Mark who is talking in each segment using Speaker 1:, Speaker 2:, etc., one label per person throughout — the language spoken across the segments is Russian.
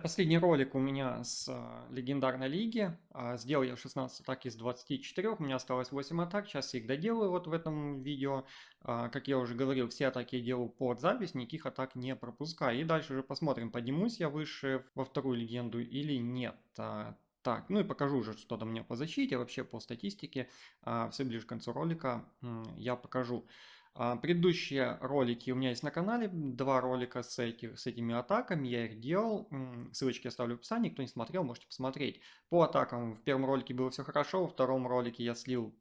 Speaker 1: Последний ролик у меня с легендарной лиги. Сделал я 16 атак из 24, у меня осталось 8 атак, сейчас я их доделаю вот в этом видео. Как я уже говорил, все атаки я делаю под запись, никаких атак не пропускаю. И дальше уже посмотрим, поднимусь я выше во вторую легенду или нет. Так, ну и покажу уже что-то мне по защите, вообще по статистике. Все ближе к концу ролика я покажу. Предыдущие ролики у меня есть на канале, два ролика с этими атаками, я их делал, ссылочки оставлю в описании, кто не смотрел, можете посмотреть. По атакам в первом ролике было все хорошо, во втором ролике я слил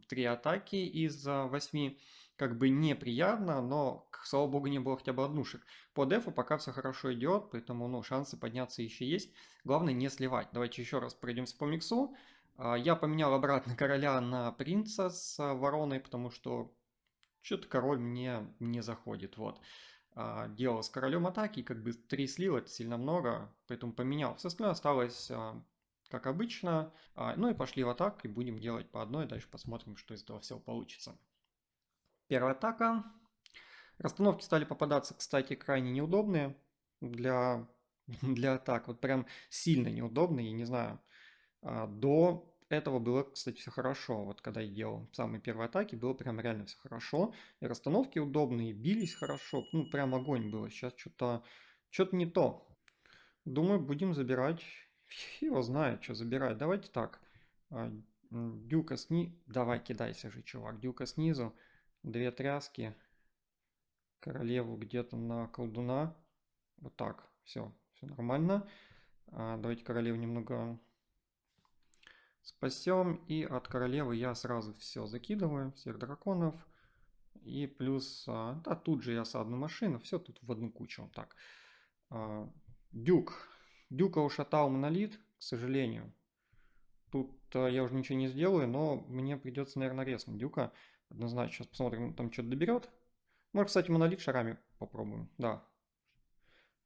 Speaker 1: 3 атаки из 8, как бы неприятно, но, слава богу, не было хотя бы однушек. По дефу пока все хорошо идет, поэтому ну, шансы подняться еще есть, главное не сливать. Давайте еще раз пройдемся по миксу. Я поменял обратно короля на принца с вороной, потому что что-то король мне не заходит, вот. Делал с королем атаки, как бы 3 слил, это сильно много, поэтому поменял. Все остальное осталось как обычно. Ну и пошли в атаку, и будем делать по одной, дальше посмотрим, что из этого всего получится. Первая атака. Расстановки стали попадаться, кстати, крайне неудобные для атак. Вот прям сильно неудобные, я не знаю. До этого было, кстати, все хорошо. Вот когда я делал самые первые атаки, было прям реально все хорошо. И расстановки удобные, бились хорошо. Ну, прям огонь было. Сейчас что-то не то. Думаю, будем забирать. Его знает, что забирать. Давайте так. Дюка снизу. Давай, кидайся же, чувак. Дюка снизу. Две тряски. Королеву где-то на колдуна. Вот так. Все нормально. Давайте королеву немного спасем. И от королевы я сразу все закидываю, всех драконов. И плюс, да, тут же я с одну машину, все тут в одну кучу. Так, Дюк. Дюка ушатал монолит, к сожалению. Тут я уже ничего не сделаю, но мне придется, наверное, резнуть Дюка. Однозначно, сейчас посмотрим, там что-то доберет. Может, кстати, монолит шарами попробуем. Да,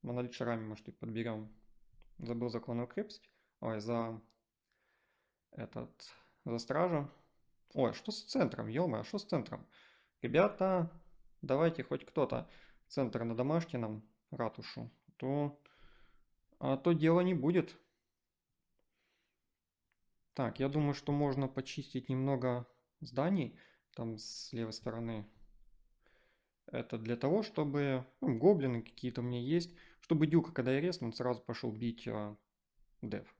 Speaker 1: монолит шарами, может, и подберем. Забыл за клановую крепость. Ой, за стражу. Ой, а что с центром? Ё-моё, а что с центром? Ребята, давайте хоть кто-то центр на Домашкином, ратушу, то дело не будет. Так, я думаю, что можно почистить немного зданий, там с левой стороны. Это для того, чтобы, ну, гоблины какие-то у меня есть, чтобы Дюка, когда я резну, он сразу пошел бить дев.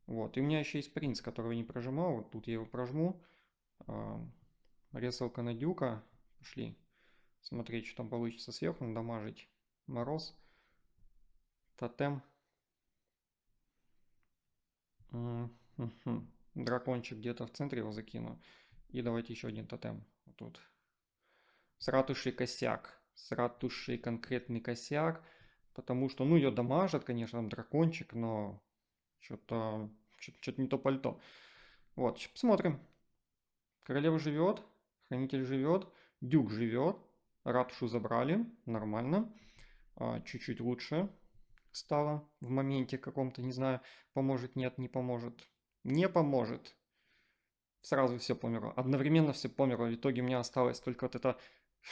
Speaker 1: Вот, и у меня еще есть принц, которого я не прожимал, вот тут я его прожму. А, Ресалка на Дюка, пошли смотреть, что там получится сверху, надамажить мороз. Тотем. Дракончик где-то в центре его закину. И давайте еще один тотем. Вот тут. С ратушей косяк. С ратушей конкретный косяк. Потому что, ну, ее дамажат, конечно, там дракончик, но что-то не то пальто. Вот, сейчас посмотрим. Королева живет, хранитель живет, дюк живет, ратушу забрали, нормально. Чуть-чуть лучше стало в моменте каком-то, не знаю, поможет, нет, не поможет. Не поможет. Сразу все померло. Одновременно все померло. В итоге у меня осталось только вот эта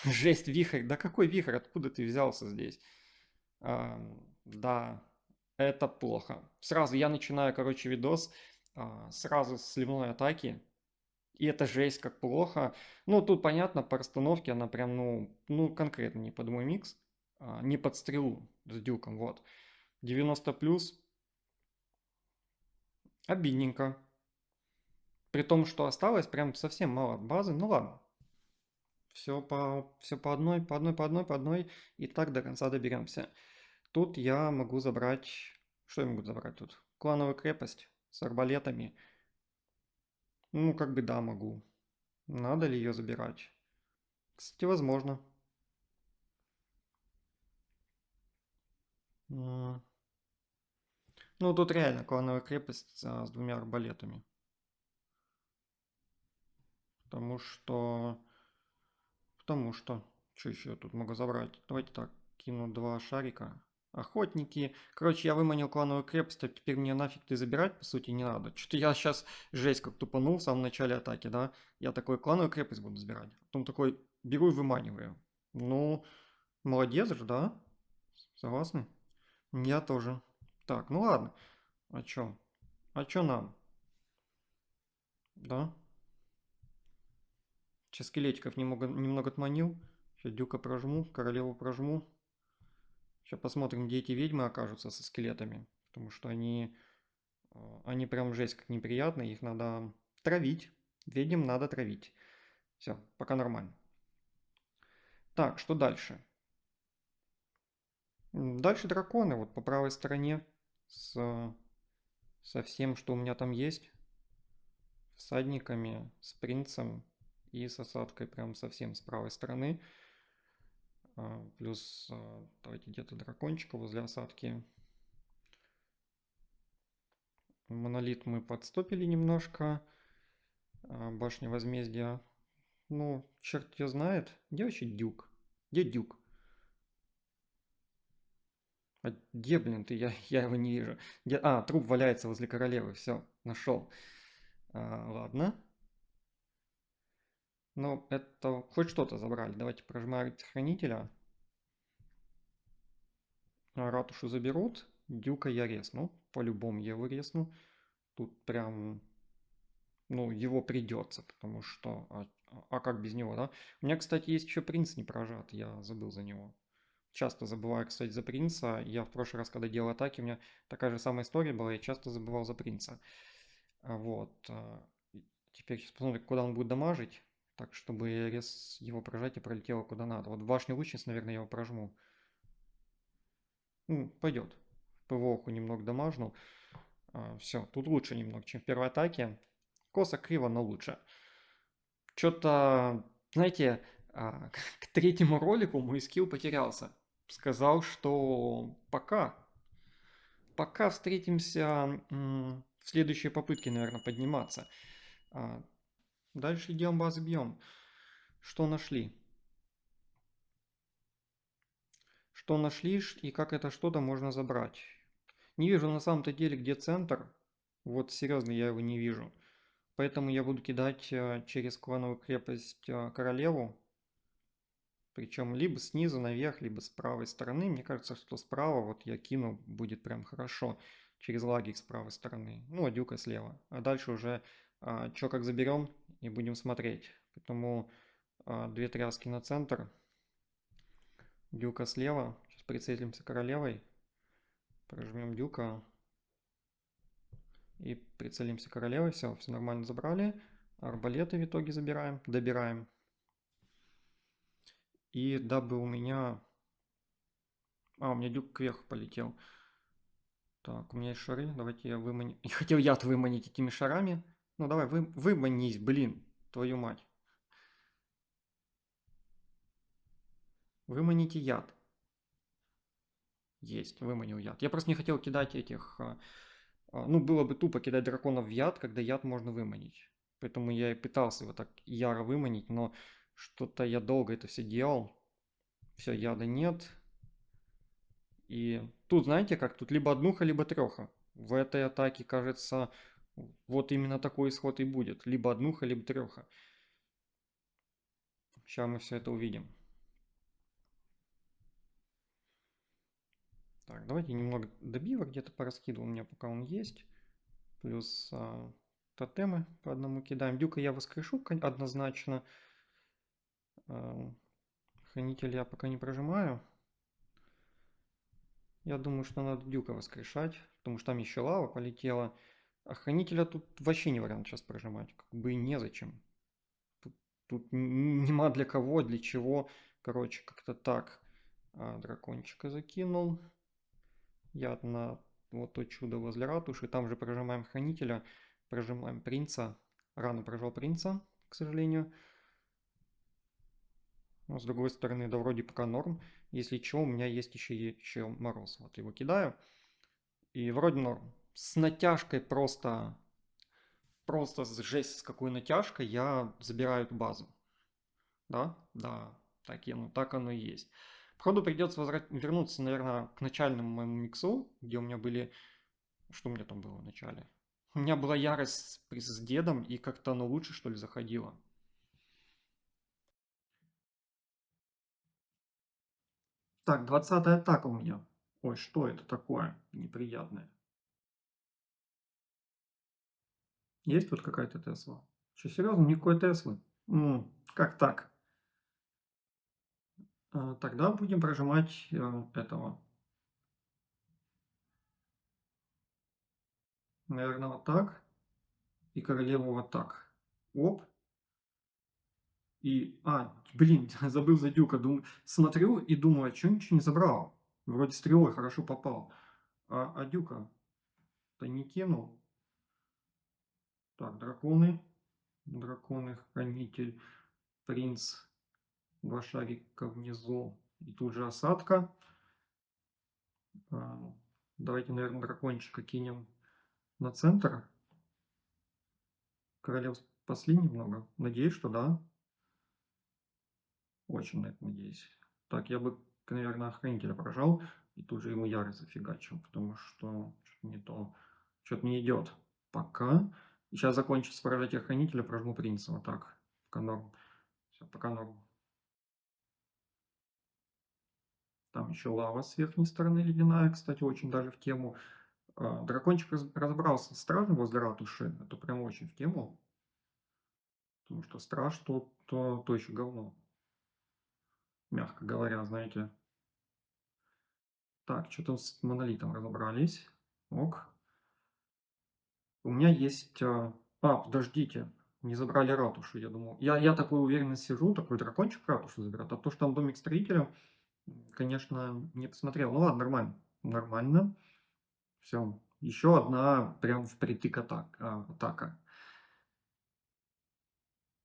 Speaker 1: жесть, вихрь. Да какой вихрь? Откуда ты взялся здесь? Да, это плохо. Сразу я начинаю, короче, видос сразу с сливной атаки. И это жесть, как плохо. Ну, тут понятно, по расстановке она прям, ну конкретно не под мой микс. Не под стрелу с дюком, вот. 90 плюс. Обидненько. При том, что осталось прям совсем мало базы. Ну ладно. Все по одной, по одной, по одной, по одной. И так до конца доберемся. Тут я могу забрать... Что я могу забрать тут? Клановую крепость с арбалетами. Ну, как бы да, могу. Надо ли ее забирать? Кстати, возможно. Ну, тут реально клановая крепость с двумя арбалетами. Потому что... Потому что... Что еще я тут могу забрать? Давайте так, кину два шарика. Охотники. Короче, я выманил клановую крепость, а теперь мне нафиг ты забирать, по сути, не надо. Что-то я сейчас жесть как тупанул в самом начале атаки, да? Я такой клановую крепость буду забирать. Потом такой беру и выманиваю. Ну, молодец же, да? Согласны? Я тоже. Так, ну ладно. А чё? А чё нам? Да? Сейчас скелетиков немного отманил. Сейчас дюка прожму, королеву прожму. Сейчас посмотрим, где эти ведьмы окажутся со скелетами. Потому что они прям жесть как неприятные. Их надо травить. Ведьм надо травить. Все, пока нормально. Так, что дальше? Дальше драконы. Вот по правой стороне. С, со всем, что у меня там есть. Всадниками, с принцем и с осадкой прям совсем с правой стороны. Плюс давайте где-то дракончика возле осадки. Монолит мы подстопили немножко. Башня возмездия. Ну, черт ее знает. Где вообще дюк? Где дюк? А где, блин, ты? Я его не вижу. Труп валяется возле королевы. Все, нашел. Ладно. Ну, это хоть что-то забрали. Давайте прожимаем хранителя. Ратушу заберут. Дюка я резну. По-любому я его резну. Тут прям, ну, его придется, потому что... А как без него, да? У меня, кстати, есть еще принц не прожат. Я забыл за него. Часто забываю, кстати, за принца. Я в прошлый раз, когда делал атаки, у меня такая же самая история была. Я часто забывал за принца. Вот. Теперь сейчас посмотрим, куда он будет дамажить. Так, чтобы его прожатие пролетело куда надо. Вот в башню лучниц, наверное, я его прожму. Пойдет. ПВОху немного дамажнул. Все, тут лучше немного, чем в первой атаке. Косо, криво, но лучше. Что-то, знаете, к третьему ролику мой скилл потерялся. Сказал, что пока встретимся в следующей попытке, наверное, подниматься. Дальше идем, базы бьем. Что нашли? Что нашли и как это что-то можно забрать? Не вижу на самом-то деле, где центр. Вот серьезно, я его не вижу. Поэтому я буду кидать через клановую крепость королеву. Причем либо снизу наверх, либо с правой стороны. Мне кажется, что справа вот я кину, будет прям хорошо. Через лагерь с правой стороны. Ну, а дюка слева. А дальше уже что как заберем и будем смотреть. Поэтому две тряски на центр. Дюка слева. Сейчас прицелимся королевой. Прожмем дюка. И прицелимся королевой. Все нормально забрали. Арбалеты в итоге забираем. Добираем. И дабы у меня... у меня дюк кверху полетел. Так, у меня есть шары. Давайте я выманю... Я хотел яд выманить этими шарами. Ну давай, выманись, блин. Твою мать. Выманите яд. Есть, выманил яд. Я просто не хотел кидать этих... Ну, было бы тупо кидать драконов в яд, когда яд можно выманить. Поэтому я и пытался его так яро выманить, но что-то я долго это все делал. Все, яда нет. И тут, знаете как, тут либо однуха, либо треха. В этой атаке, кажется, вот именно такой исход и будет. Либо однуха, либо треха. Сейчас мы все это увидим. Так, давайте немного добивок где-то пораскидывал у меня, пока он есть. Плюс тотемы по одному кидаем. Дюка я воскрешу однозначно. Хранитель я пока не прожимаю. Я думаю, что надо дюка воскрешать, потому что там еще лава полетела. А хранителя тут вообще не вариант сейчас прожимать. Как бы и незачем. Тут нема для кого, для чего. Короче, как-то так. Дракончика закинул. Яд на вот то чудо возле ратуши. Там же прожимаем хранителя. Прожимаем принца. Рано прожал принца, к сожалению. Но с другой стороны, да вроде пока норм. Если что, у меня есть еще мороз. Вот его кидаю. И вроде норм. С натяжкой просто жесть с какой натяжкой я забираю эту базу. Да? Да. Так оно и есть. Походу придется вернуться, наверное, к начальному моему миксу, где у меня были... Что у меня там было в начале? У меня была ярость с дедом, и как-то оно лучше, что ли, заходило. Так, 20-я атака у меня. Ой, что это такое неприятное? Есть тут какая-то Тесла? Что, серьезно, никакой Теслы? Как так? Тогда будем прожимать этого. Наверное, вот так. И королеву вот так. Оп. И, блин, забыл за дюка. Смотрю и думаю, а чё ничего не забрал? Вроде стрелой хорошо попал. А дюка-то не кинул. Так, драконы. Драконы, хранитель, принц, два шарика внизу. И тут же осадка. Давайте, наверное, дракончика кинем на центр. Королев спасли немного. Надеюсь, что да. Очень на это надеюсь. Так, я бы, наверное, охранителя прожал и тут же ему ярость зафигачил, потому что что-то не то. Что-то не идет. Пока. И сейчас закончится поражать охранителя, прожму принца. Вот так. Пока норм. Все, пока норм. Там еще лава с верхней стороны ледяная, кстати, очень даже в тему. Дракончик разобрался с стражем возле ратуши. Это прям очень в тему. Потому что страж то еще говно. Мягко говоря, знаете. Так, что-то с монолитом разобрались. Ок. У меня есть... подождите. Не забрали ратушу, я думал. Я такой уверенно сижу, такой дракончик ратушу заберет. А то, что там домик строителя, конечно, не посмотрел. Ну ладно, нормально. Нормально. Все. Еще одна прям впритык атака.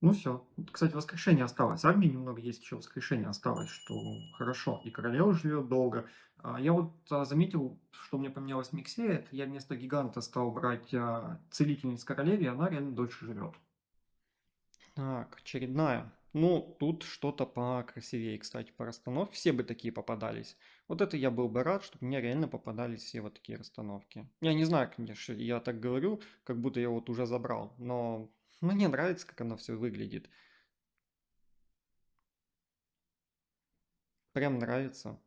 Speaker 1: Ну все. Кстати, воскрешение осталось. Армии немного есть, еще воскрешение осталось, что хорошо. И королева живет долго. Я вот заметил, что у меня поменялось в миксе. Это я вместо гиганта стал брать целительниц королеве, и она реально дольше живет. Так, очередная. Ну, тут что-то покрасивее, кстати, по расстановке. Все бы такие попадались. Вот это я был бы рад, чтобы мне реально попадались все вот такие расстановки. Я не знаю, конечно, я так говорю, как будто я вот уже забрал, но мне нравится, как оно все выглядит. Прям нравится.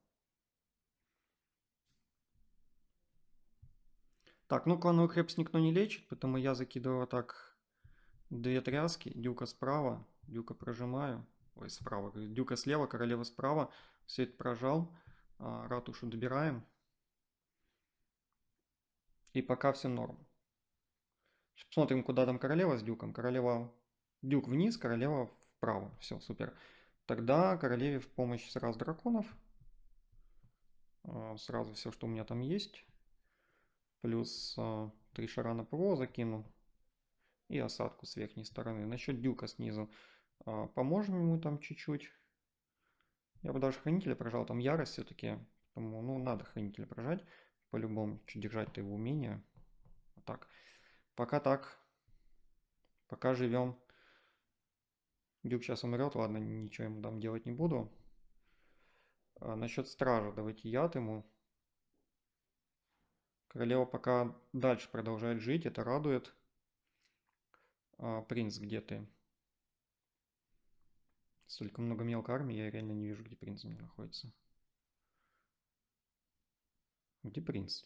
Speaker 1: Так, ну клановый крепость никто не лечит, поэтому я закидываю вот так две тряски. Дюка справа, дюка прожимаю. Ой, справа. Дюка слева, королева справа. Все это прожал. Ратушу добираем. И пока все норм. Посмотрим, куда там королева с дюком. Дюк вниз, королева вправо. Все, супер. Тогда королеве в помощь сразу драконов. Сразу все, что у меня там есть. Плюс 3 шара на ПВО закину. И осадку с верхней стороны. Насчет дюка снизу. Поможем ему там чуть-чуть. Я бы даже хранителя прожал. Там ярость все-таки. Поэтому, ну, надо хранителя прожать. По-любому. Чуть держать-то его умение. Вот так. Пока так. Пока живем. Дюк сейчас умрет, ладно, ничего ему там делать не буду. Насчет стража, давайте яд ему. Королева пока дальше продолжает жить, это радует. Принц, где ты? Столько много мелкой армии, я реально не вижу, где принц у меня находится. Где принц?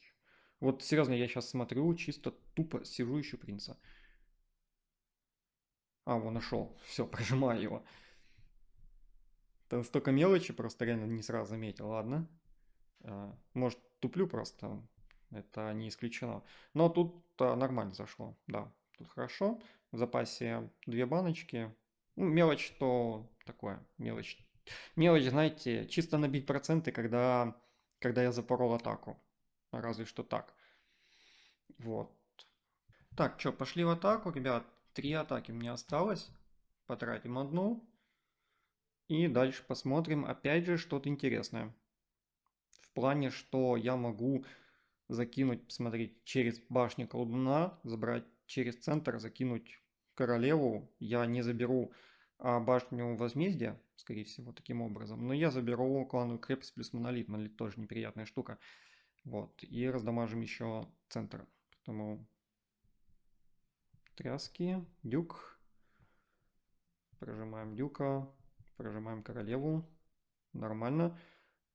Speaker 1: Вот серьезно, я сейчас смотрю, чисто тупо сижу, ищу принца. Вон нашел. Все, прожимаю его. Там столько мелочи, просто реально не сразу заметил. Ладно. Может, туплю просто. Это не исключено. Но тут нормально зашло. Да, тут хорошо. В запасе 2 баночки. Ну, мелочь то такое. Мелочь. Мелочь, знаете, чисто набить проценты, когда я запорол атаку. Разве что так. Вот. Так, что, пошли в атаку, ребят. 3 атаки у меня осталось. Потратим одну. И дальше посмотрим, опять же, что-то интересное. В плане, что я могу закинуть, посмотреть, через башню колдуна, забрать через центр, закинуть королеву. Я не заберу башню возмездия, скорее всего, таким образом. Но я заберу клановую крепость плюс монолит. Монолит тоже неприятная штука. Вот. И раздамажим еще центр. Поэтому тряски, дюк. Прожимаем дюка. Прожимаем королеву. Нормально.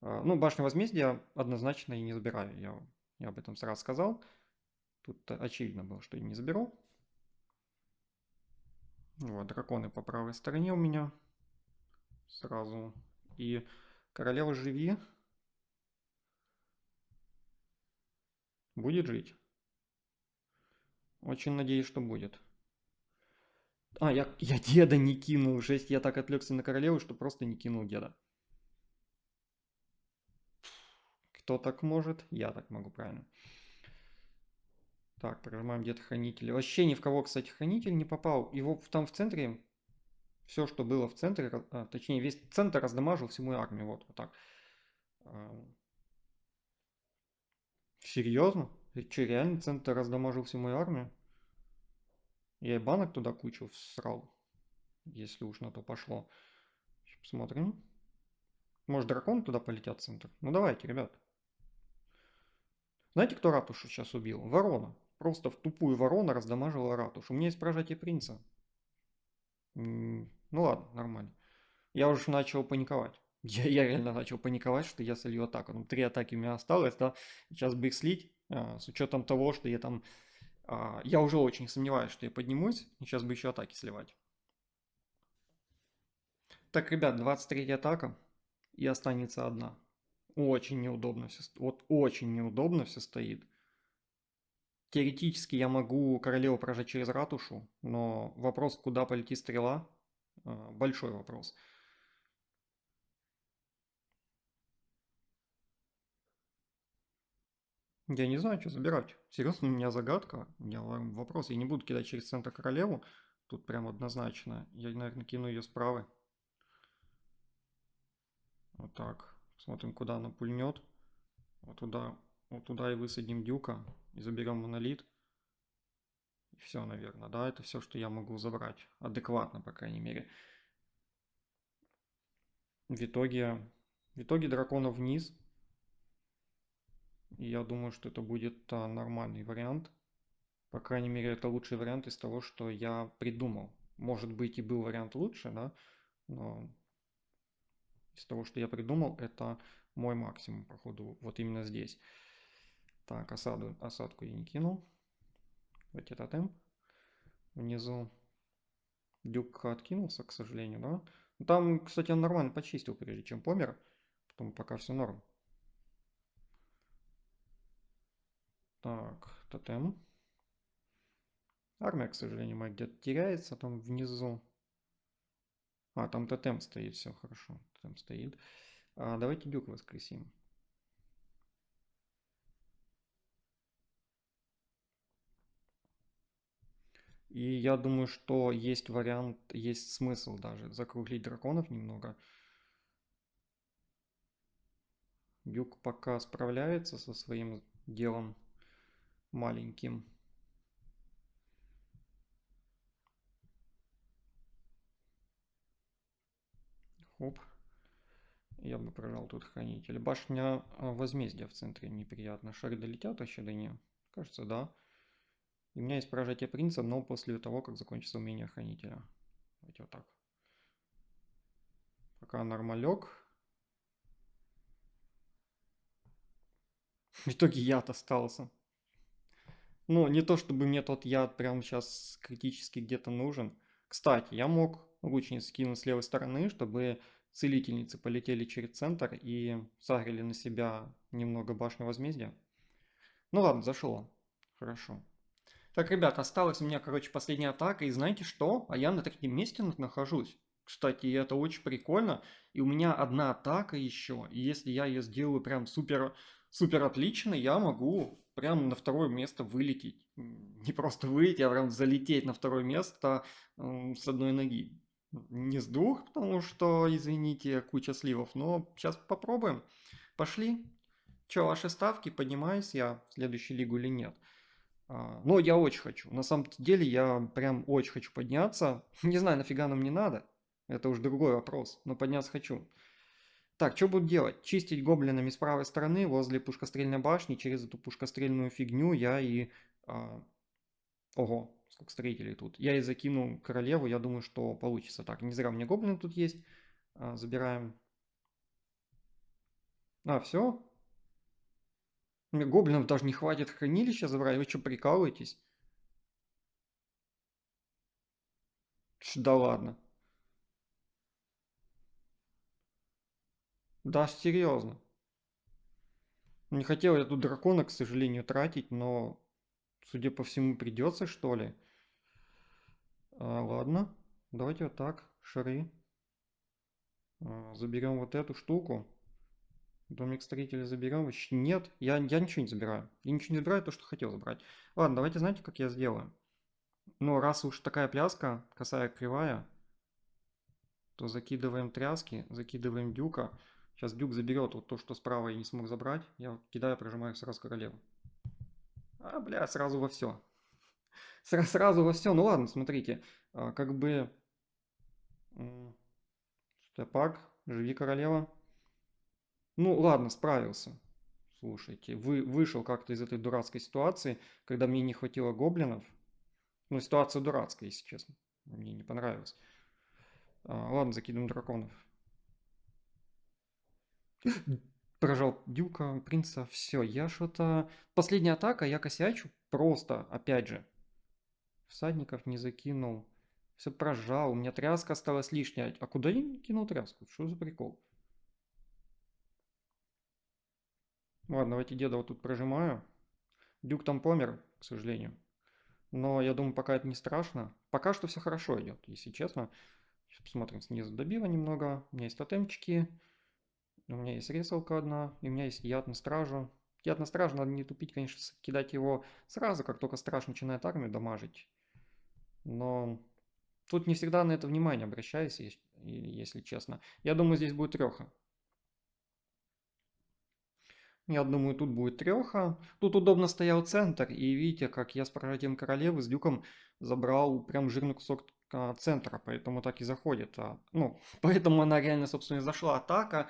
Speaker 1: Ну, башню возмездия однозначно и не забираю. Я об этом сразу сказал. Тут очевидно было, что я не заберу. Вот, драконы по правой стороне у меня сразу. И королева живи будет жить. Очень надеюсь, что будет. Я деда не кинул. Жесть, я так отвлекся на королеву, что просто не кинул деда. Кто так может? Я так могу, правильно. Так, прожимаем где-то хранитель. Вообще ни в кого, кстати, хранитель не попал. Его там в центре, все, что было в центре, точнее, весь центр раздамажил всю мою армию. Вот так. Серьезно? Ты что, реально центр раздамажил всю мою армию? Я и банок туда кучу всрал, если уж на то пошло. Сейчас посмотрим. Может, дракон туда полетят в центр? Ну давайте, ребят. Знаете, кто ратушу сейчас убил? Ворона. Просто в тупую ворона раздамажила ратушу. У меня есть прожатие принца. Ну ладно, нормально. Я уже начал паниковать. Я реально начал паниковать, что я солью атаку. Ну, 3 атаки у меня осталось, да. Сейчас бы их слить, с учетом того, что я там... Я уже очень сомневаюсь, что я поднимусь. Сейчас бы еще атаки сливать. Так, ребят, 23 атака. И останется одна. Очень неудобно все. Вот очень неудобно все стоит. Теоретически я могу королеву прожать через ратушу, но вопрос, куда полетит стрела, большой вопрос. Я не знаю, что забирать. Серьезно, у меня загадка. У меня вопрос. Я не буду кидать через центр королеву. Тут прям однозначно. Я, наверное, кину ее справа. Вот так. Смотрим, куда она пульнет. Вот туда и высадим дюка. И заберем монолит. И все, наверное, да? Это все, что я могу забрать. Адекватно, по крайней мере. В итоге, в итоге дракона вниз. И я думаю, что это будет нормальный вариант. По крайней мере, это лучший вариант из того, что я придумал. Может быть, и был вариант лучше, да? Но из того, что я придумал, это мой максимум, походу, вот именно здесь. Так, осадку я не кинул. Вот этот темп. Внизу дюк откинулся, к сожалению, да? Там, кстати, он нормально почистил, прежде чем помер. Потом пока все норм. Так, тотем. Армия, к сожалению, моя где-то теряется там внизу. Там тотем стоит, все хорошо. Тотем стоит. Давайте дюк воскресим. И я думаю, что есть вариант, есть смысл даже закруглить драконов немного. Дюк пока справляется со своим делом маленьким. Хоп. Я бы прожал тут хранитель. Башня возмездия в центре неприятно. Шары долетят еще до нее? Кажется, да. И у меня есть прожатие принца, но после того, как закончится умение хранителя. Давайте вот так. Пока нормалек. В итоге яд остался. Ну, не то чтобы мне тот яд прямо сейчас критически где-то нужен. Кстати, я мог лучниц скинуть с левой стороны, чтобы целительницы полетели через центр и сагрили на себя немного башню возмездия. Ну ладно, зашло. Хорошо. Так, ребят, осталась у меня, короче, последняя атака. И знаете что? А я на третьем месте нахожусь. Кстати, это очень прикольно. И у меня одна атака еще. И если я ее сделаю прям супер, супер отлично, я могу прям на второе место вылететь. Не просто выйти, а прям залететь на второе место с одной ноги. Не с двух, потому что, извините, куча сливов. Но сейчас попробуем. Пошли. Че, ваши ставки? Поднимаюсь я в следующую лигу или нет? Но я очень хочу. На самом деле я прям очень хочу подняться. Не знаю, нафига нам не надо. Это уж другой вопрос. Но подняться хочу. Так, что буду делать? Чистить гоблинами с правой стороны возле пушкострельной башни. Через эту пушкострельную фигню я и... Ого, сколько строителей тут. Я и закину королеву. Я думаю, что получится так. Не зря у меня гоблин тут есть. Забираем. А, все? Мне гоблинов даже не хватит хранилища забрать. Вы что, прикалываетесь? Да ладно. Да, серьезно. Не хотел я тут дракона, к сожалению, тратить, но, судя по всему, придется, что ли. Ладно, давайте вот так, шары. Заберем вот эту штуку. Домик строителя заберем. Нет, я ничего не забираю. Я ничего не забираю, то, что хотел забрать. Ладно, давайте, знаете, как я сделаю? Ну, раз уж такая пляска, косая кривая, то закидываем тряски, закидываем дюка. Сейчас дюк заберет вот то, что справа я не смог забрать. Я кидаю, прожимаю сразу королеву. Бля, сразу во все. Сразу во все. Ну ладно, смотрите. Как бы... Степак, живи, королева. Ну ладно, справился. Слушайте, вышел как-то из этой дурацкой ситуации, когда мне не хватило гоблинов. Ну, ситуация дурацкая, если честно. Мне не понравилось. Ладно, закидываем драконов. Прожал дюка, принца, все, я что-то... Последняя атака, я косячу, просто, опять же, всадников не закинул, все прожал, у меня тряска осталась лишняя. А куда я не кинул тряску? Что за прикол? Ладно, давайте деда вот тут прожимаю. Дюк там помер, к сожалению. Но я думаю, пока это не страшно. Пока что все хорошо идет, если честно. Сейчас посмотрим снизу. Добила немного. У меня есть тотемчики. У меня есть ресалка одна. И у меня есть яд на стражу. Яд на стражу надо не тупить, конечно, кидать его сразу, как только страж начинает армию дамажить. Но тут не всегда на это внимание обращаюсь, если честно. Я думаю, здесь будет треха. Я думаю, тут будет треха. Тут удобно стоял центр. И видите, как я с прожатием королевы с дюком забрал прям жирный кусок центра. Поэтому так и заходит. Ну, поэтому она реально, собственно, и зашла атака.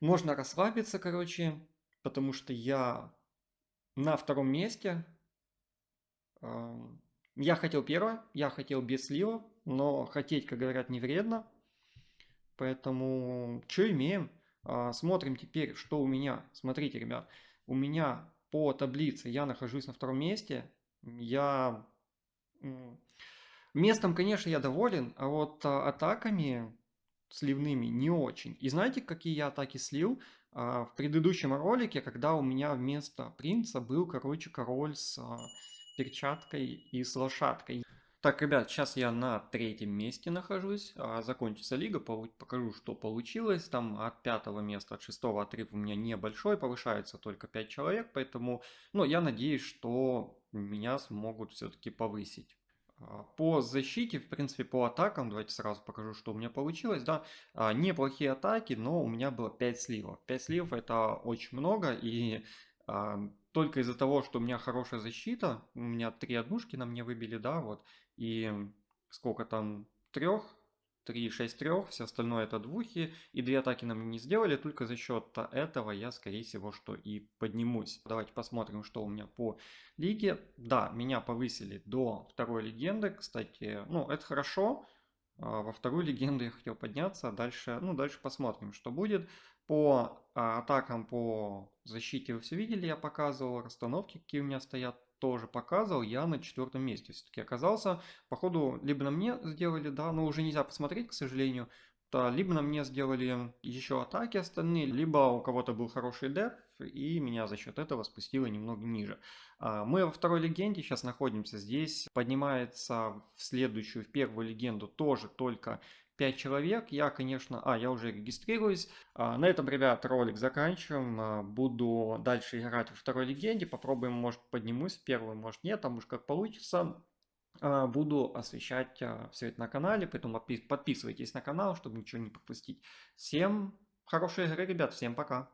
Speaker 1: Можно расслабиться, короче. Потому что я на втором месте. Я хотел первое. Я хотел без слива. Но хотеть, как говорят, не вредно. Поэтому, что имеем? Смотрим теперь, что у меня. Смотрите, ребят, у меня по таблице я нахожусь на втором месте. Я местом, конечно, я доволен, а вот атаками сливными не очень. И знаете, какие я атаки слил? В предыдущем ролике, когда у меня вместо принца был, короче, король с перчаткой и с лошадкой. Так, ребят, сейчас я на третьем месте нахожусь. Закончится лига, покажу, что получилось. Там от пятого места, от шестого отрыв у меня небольшой, повышается только 5 человек, поэтому, ну, я надеюсь, что меня смогут все-таки повысить. По защите, в принципе, по атакам, давайте сразу покажу, что у меня получилось, да, неплохие атаки, но у меня было 5 сливов. 5 сливов это очень много, и только из-за того, что у меня хорошая защита, у меня 3 однушки на мне выбили, да, вот, и сколько там, 3, 3, 6 трех, все остальное это двухи, и 2 атаки нам не сделали, только за счет этого я, скорее всего, что и поднимусь. Давайте посмотрим, что у меня по лиге. Да, меня повысили до второй легенды, кстати, ну, это хорошо. Во вторую легенду я хотел подняться, дальше, ну, дальше посмотрим, что будет. По атакам, по защите вы все видели, я показывал, расстановки, какие у меня стоят, тоже показывал, я на четвертом месте все-таки оказался. Походу, либо на мне сделали, да, но уже нельзя посмотреть, к сожалению, то либо на мне сделали еще атаки остальные, либо у кого-то был хороший деф, и меня за счет этого спустило немного ниже. Мы во второй легенде сейчас находимся. Здесь поднимается в следующую, в первую легенду тоже только 5 человек. Я, конечно... я уже регистрируюсь. На этом, ребят, ролик заканчиваем. Буду дальше играть во второй легенде. Попробуем, может, поднимусь в первую, может, нет. Там уж как получится. Буду освещать все это на канале. Поэтому подписывайтесь на канал, чтобы ничего не пропустить. Всем хорошей игры, ребят. Всем пока.